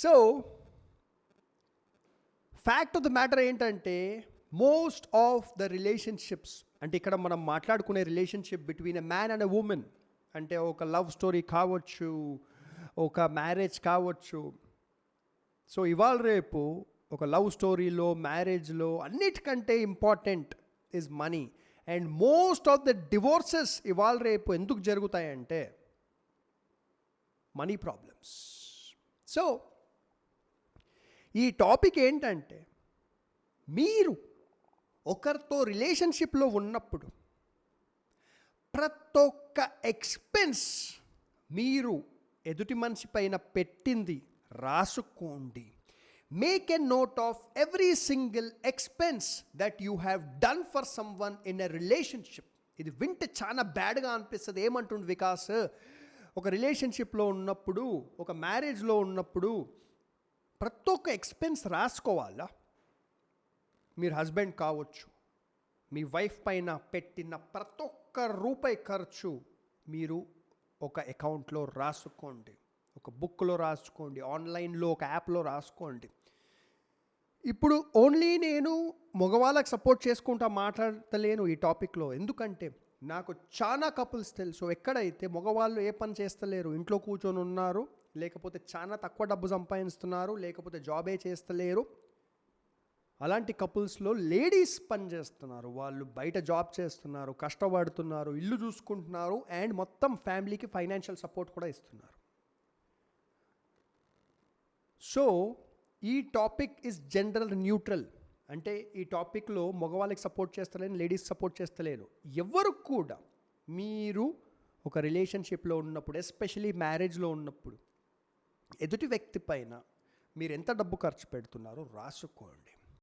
So fact of the matter ఏంటంటే most of the relationships, అంటే ఇక్కడ మనం మాట్లాడుకునే relationship between a man and a women, అంటే ఒక లవ్ స్టోరీ కావచ్చు, ఒక మ్యారేజ్ కావచ్చు. సో ఇవాళ రేపు ఒక లవ్ స్టోరీలో, మ్యారేజ్లో అన్నిటికంటే important is money. And most of the divorces ఇవాళ రేపు ఎందుకు జరుగుతాయంటే మనీ ప్రాబ్లమ్స్. సో ఈ టాపిక్ ఏంటంటే, మీరు ఒకరితో రిలేషన్షిప్లో ఉన్నప్పుడు ప్రతి ఒక్క ఎక్స్పెన్స్ మీరు ఎదుటి మనిషి పైన పెట్టింది రాసుకోండి. Make a note of every single expense that you have done for some one in a relationship. ఇది వింటే చాలా బ్యాడ్గా అనిపిస్తుంది. ఏమంటుంది వికాస్, ఒక రిలేషన్షిప్లో ఉన్నప్పుడు, ఒక మ్యారేజ్లో ఉన్నప్పుడు ప్రతి ఒక్క ఎక్స్పెన్స్ రాసుకోవాలా? మీరు హస్బెండ్ కావచ్చు, మీ వైఫ్ పైన పెట్టిన ప్రతి ఒక్క రూపాయి ఖర్చు మీరు ఒక అకౌంట్లో రాసుకోండి, ఒక బుక్లో రాసుకోండి, ఆన్లైన్లో ఒక యాప్లో రాసుకోండి. ఇప్పుడు ఓన్లీ నేను మగవాళ్ళకి సపోర్ట్ చేసుకుంటా మాట్లాడతలేను ఈ టాపిక్లో, ఎందుకంటే నాకు చాలా కపుల్స్ తెలుసు ఎక్కడైతే మగవాళ్ళు ఏ పని చేస్తలేరు, ఇంట్లో కూర్చొని ఉన్నారు, లేకపోతే చాలా తక్కువ డబ్బు సంపాదిస్తున్నారు, లేకపోతే జాబే చేస్తలేరు. అలాంటి కపుల్స్లో లేడీస్ పని చేస్తున్నారు, వాళ్ళు బయట జాబ్ చేస్తున్నారు, కష్టపడుతున్నారు, ఇల్లు చూసుకుంటున్నారు, అండ్ మొత్తం ఫ్యామిలీకి ఫైనాన్షియల్ సపోర్ట్ కూడా ఇస్తున్నారు. సో ఈ టాపిక్ ఈజ్ జనరల్ న్యూట్రల్, అంటే ఈ టాపిక్లో మగవాళ్ళకి సపోర్ట్ చేస్తలేను, లేడీస్ సపోర్ట్ చేస్తలేను. ఎవరు కూడా మీరు ఒక రిలేషన్షిప్లో ఉన్నప్పుడు, ఎస్పెషలీ మ్యారేజ్లో ఉన్నప్పుడు, ఎదుటి వ్యక్తి పైన మీరు ఎంత డబ్బు ఖర్చు పెడుతున్నారో రాసుకోండి.